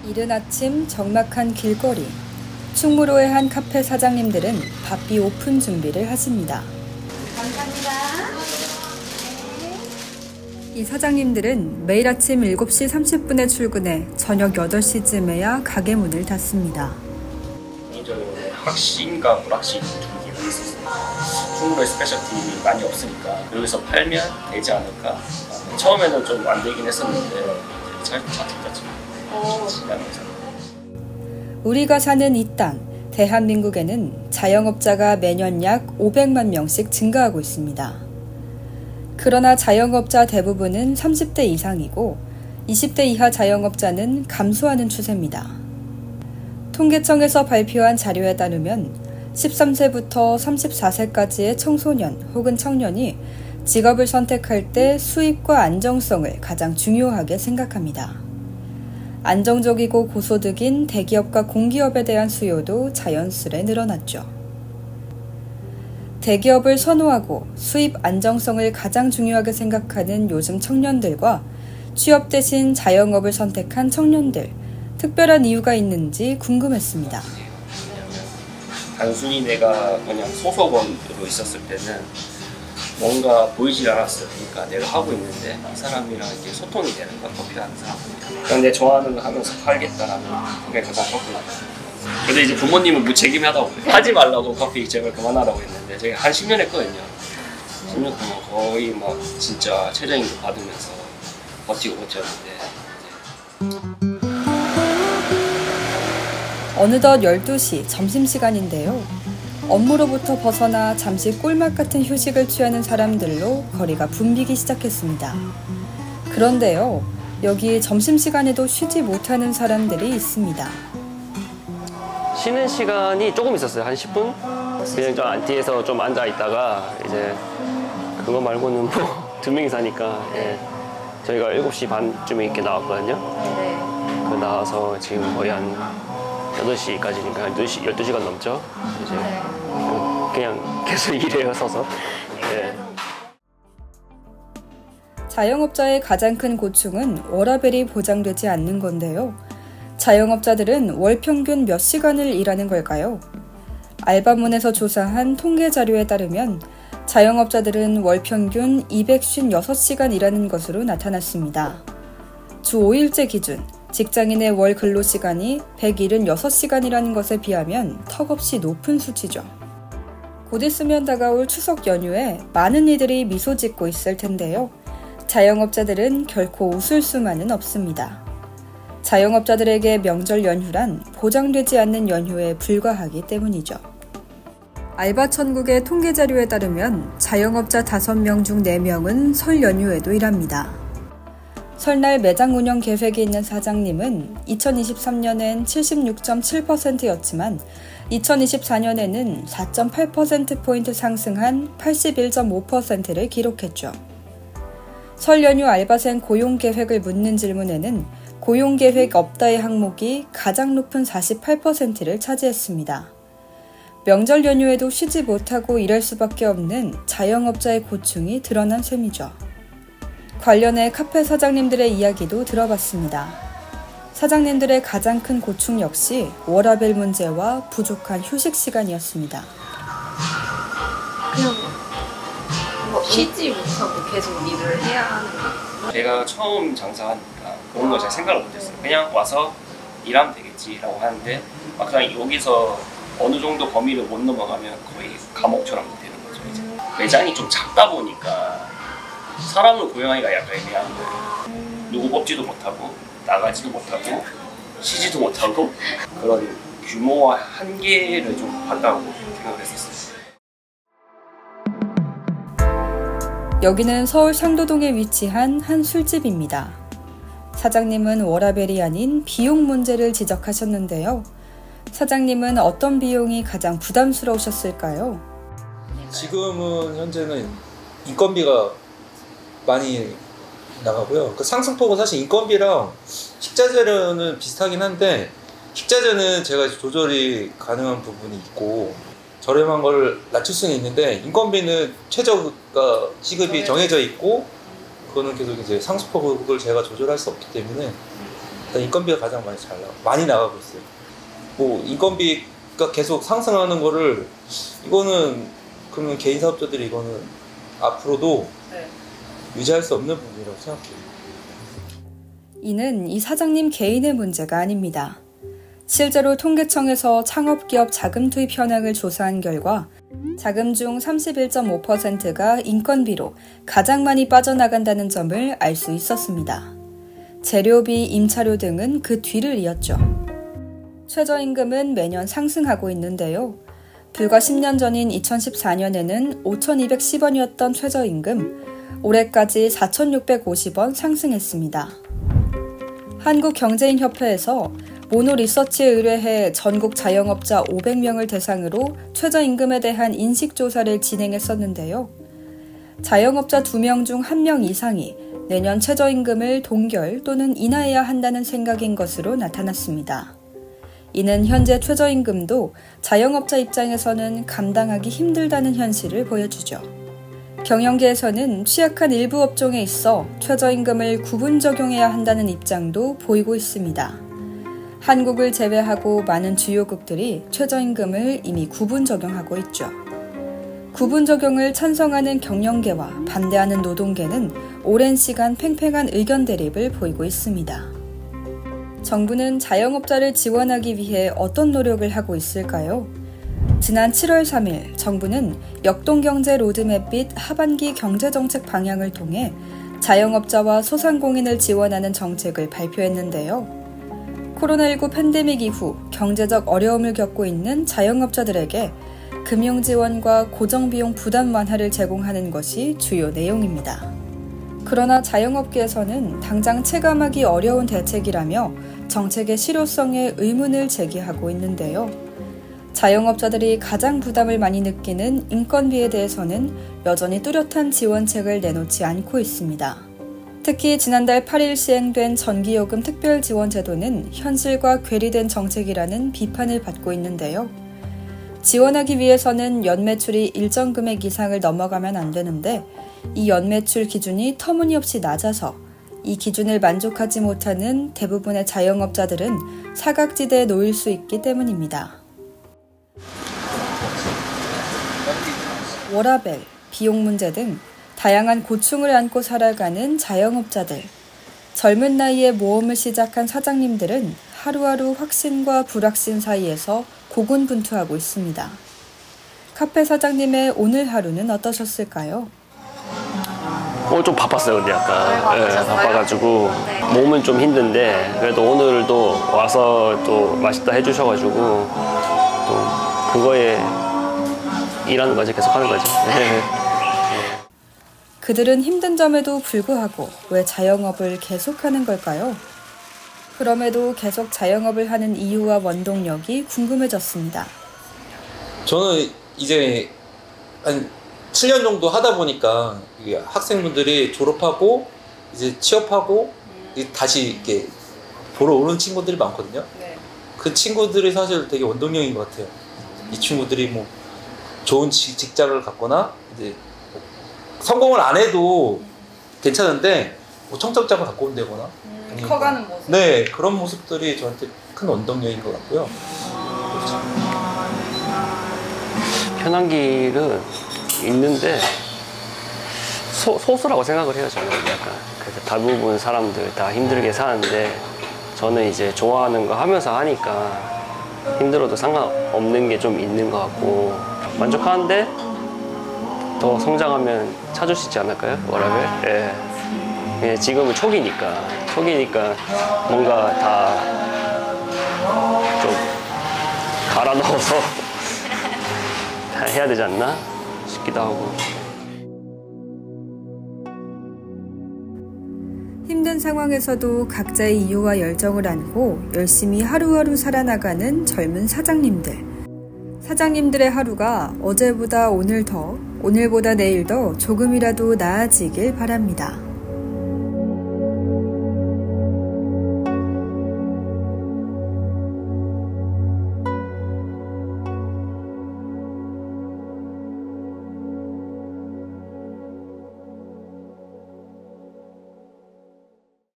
이른 아침 적막한 길거리. 충무로의 한 카페 사장님들은 바삐 오픈 준비를 하십니다. 감사합니다. 이 사장님들은 매일 아침 7시 30분에 출근해 저녁 8시쯤에야 가게 문을 닫습니다. 개인적으로 확신과 불확신 두기가 있었어요. 충무로에 스페셜티 많이 없으니까 여기서 팔면 되지 않을까. 처음에는 좀 안 되긴 했었는데 잘 됐죠. 우리가 사는 이 땅, 대한민국에는 자영업자가 매년 약 500만 명씩 증가하고 있습니다. 그러나 자영업자 대부분은 30대 이상이고 20대 이하 자영업자는 감소하는 추세입니다. 통계청에서 발표한 자료에 따르면 13세부터 34세까지의 청소년 혹은 청년이 직업을 선택할 때 수입과 안정성을 가장 중요하게 생각합니다. 안정적이고 고소득인 대기업과 공기업에 대한 수요도 자연스레 늘어났죠. 대기업을 선호하고 수입 안정성을 가장 중요하게 생각하는 요즘 청년들과 취업 대신 자영업을 선택한 청년들, 특별한 이유가 있는지 궁금했습니다. 단순히 내가 그냥 소속원으로 있었을 때는 뭔가 보이질 않았어요. 그러니까 내가 하고 있는데 이 사람이랑 이렇게 소통이 되는 거, 커피 하는 사람. 그냥 내 좋아하는 거 하면서 팔겠다라는 그게 가장 컸구나. 근데 이제 부모님은 무책임하다고 그래요. 하지 말라고 커피 제발 그만하라고 했는데 제가 한 10년 했거든요. 10년 동안 거의 막 진짜 최저임금 받으면서 버티고 버텼는데 어느덧 12시 점심시간인데요. 업무로부터 벗어나 잠시 꿀맛 같은 휴식을 취하는 사람들로 거리가 붐비기 시작했습니다. 그런데요, 여기 점심시간에도 쉬지 못하는 사람들이 있습니다. 쉬는 시간이 조금 있었어요. 한 10분? 그냥 좀 뒤에서 좀 앉아 있다가 이제 그거 말고는 뭐 2명이 사니까 저희가 7시 반쯤에 이렇게 나왔거든요. 그 나와서 지금 거의 한 8시까지니까 한 12시간 넘죠. 이제 그냥 계속 일해요, 서서. 자영업자의 가장 큰 고충은 워라밸이 보장되지 않는 건데요. 자영업자들은 월 평균 몇 시간을 일하는 걸까요? 알바몬에서 조사한 통계 자료에 따르면 자영업자들은 월 평균 256시간 일하는 것으로 나타났습니다. 주 5일제 기준, 직장인의 월 근로시간이 176시간이라는 것에 비하면 턱없이 높은 수치죠. 곧 있으면 다가올 추석 연휴에 많은 이들이 미소 짓고 있을 텐데요. 자영업자들은 결코 웃을 수만은 없습니다. 자영업자들에게 명절 연휴란 보장되지 않는 연휴에 불과하기 때문이죠. 알바천국의 통계 자료에 따르면 자영업자 5명 중 4명은 설 연휴에도 일합니다. 설날 매장 운영 계획이 있는 사장님은 2023년엔 76.7%였지만 2024년에는 4.8%포인트 상승한 81.5%를 기록했죠. 설 연휴 알바생 고용 계획을 묻는 질문에는 고용 계획 없다의 항목이 가장 높은 48%를 차지했습니다. 명절 연휴에도 쉬지 못하고 일할 수밖에 없는 자영업자의 고충이 드러난 셈이죠. 관련해 카페 사장님들의 이야기도 들어봤습니다. 사장님들의 가장 큰 고충 역시 워라밸 문제와 부족한 휴식 시간이었습니다. 그냥 뭐 쉬지 못하고 계속 일을 해야 하는 거? 제가 처음 장사하니까 그런 거 잘 생각을 못했어요. 그냥 와서 일하면 되겠지라고 하는데 막상 여기서 어느 정도 범위를 못 넘어가면 거의 감옥처럼 되는 거죠. 이제 매장이 좀 작다 보니까 사람을 고용하기가 약간 애매한 거예요. 누구 뽑지도 못하고 나가지도 못하고 쉬지도 못하고 그런 규모와 한계를 좀 봤다고 생각을 했었어요. 여기는 서울 상도동에 위치한 한 술집입니다. 사장님은 워라밸이 아닌 비용 문제를 지적하셨는데요. 사장님은 어떤 비용이 가장 부담스러우셨을까요? 지금은 현재는 인건비가 많이 나가고요. 그 상승폭은 사실 인건비랑 식자재료는 비슷하긴 한데 식자재는 제가 조절이 가능한 부분이 있고 저렴한 걸 낮출 수는 있는데 인건비는 최저가 시급이 정해져 있고 그거는 계속 이제 상승폭을 제가 조절할 수 없기 때문에 일단 인건비가 가장 많이 나가고 있어요. 뭐 인건비가 계속 상승하는 거를 이거는 그러면 개인 사업자들이 이거는 앞으로도 유지할 수 없는 부분이라고 생각해요. 이는 이 사장님 개인의 문제가 아닙니다. 실제로 통계청에서 창업기업 자금 투입 현황을 조사한 결과 자금 중 31.5%가 인건비로 가장 많이 빠져나간다는 점을 알 수 있었습니다. 재료비, 임차료 등은 그 뒤를 이었죠. 최저임금은 매년 상승하고 있는데요. 불과 10년 전인 2014년에는 5,210원이었던 최저임금, 올해까지 4,650원 상승했습니다. 한국경제인협회에서 모노리서치에 의뢰해 전국 자영업자 500명을 대상으로 최저임금에 대한 인식조사를 진행했었는데요. 자영업자 2명 중 1명 이상이 내년 최저임금을 동결 또는 인하해야 한다는 생각인 것으로 나타났습니다. 이는 현재 최저임금도 자영업자 입장에서는 감당하기 힘들다는 현실을 보여주죠. 경영계에서는 취약한 일부 업종에 있어 최저임금을 구분 적용해야 한다는 입장도 보이고 있습니다. 한국을 제외하고 많은 주요국들이 최저임금을 이미 구분 적용하고 있죠. 구분 적용을 찬성하는 경영계와 반대하는 노동계는 오랜 시간 팽팽한 의견 대립을 보이고 있습니다. 정부는 자영업자를 지원하기 위해 어떤 노력을 하고 있을까요? 지난 7월 3일 정부는 역동경제 로드맵 및 하반기 경제정책 방향을 통해 자영업자와 소상공인을 지원하는 정책을 발표했는데요. 코로나19 팬데믹 이후 경제적 어려움을 겪고 있는 자영업자들에게 금융지원과 고정비용 부담 완화를 제공하는 것이 주요 내용입니다. 그러나 자영업계에서는 당장 체감하기 어려운 대책이라며 정책의 실효성에 의문을 제기하고 있는데요. 자영업자들이 가장 부담을 많이 느끼는 인건비에 대해서는 여전히 뚜렷한 지원책을 내놓지 않고 있습니다. 특히 지난달 8일 시행된 전기요금 특별지원제도는 현실과 괴리된 정책이라는 비판을 받고 있는데요. 지원하기 위해서는 연매출이 일정 금액 이상을 넘어가면 안 되는데 이 연매출 기준이 터무니없이 낮아서 이 기준을 만족하지 못하는 대부분의 자영업자들은 사각지대에 놓일 수 있기 때문입니다. 워라밸, 비용 문제 등 다양한 고충을 안고 살아가는 자영업자들. 젊은 나이에 모험을 시작한 사장님들은 하루하루 확신과 불확신 사이에서 고군분투하고 있습니다. 카페 사장님의 오늘 하루는 어떠셨을까요? 좀 바빴어요, 근데 약간. 네, 바빠가지고 몸은 좀 힘든데 그래도 오늘도 와서 또 맛있다 해주셔가지고 또 그거에 일하는 거죠, 계속 하는 거죠. 그들은 힘든 점에도 불구하고 왜 자영업을 계속하는 걸까요? 그럼에도 계속 자영업을 하는 이유와 원동력이 궁금해졌습니다. 저는 이제 한 7년 정도 하다 보니까 학생분들이 졸업하고 이제 취업하고 다시 이렇게 보러 오는 친구들이 많거든요. 그 친구들이 사실 되게 원동력인 것 같아요. 이 친구들이 뭐 좋은 직장을 갖거나 이제 성공을 안 해도 괜찮은데 뭐 청첩장을 갖고 온다거나 커가는 모습. 네, 그런 모습들이 저한테 큰 원동력인 것 같고요. 편한 길은 있는데 소수라고 생각을 해요, 저는. 약간 그래서 대부분 사람들 다 힘들게 사는데 저는 이제 좋아하는 거 하면서 하니까 힘들어도 상관없는 게 좀 있는 것 같고 만족하는데 더 성장하면 찾을 수 있지 않을까요? 워라밸? 예. 예, 지금은 초기니까 뭔가 다 좀 갈아 넣어서 다 해야 되지 않나 싶기도 하고. 힘든 상황에서도 각자의 이유와 열정을 안고 열심히 하루하루 살아나가는 젊은 사장님들. 사장님들의 하루가 어제보다 오늘 더, 오늘보다 내일 더 조금이라도 나아지길 바랍니다.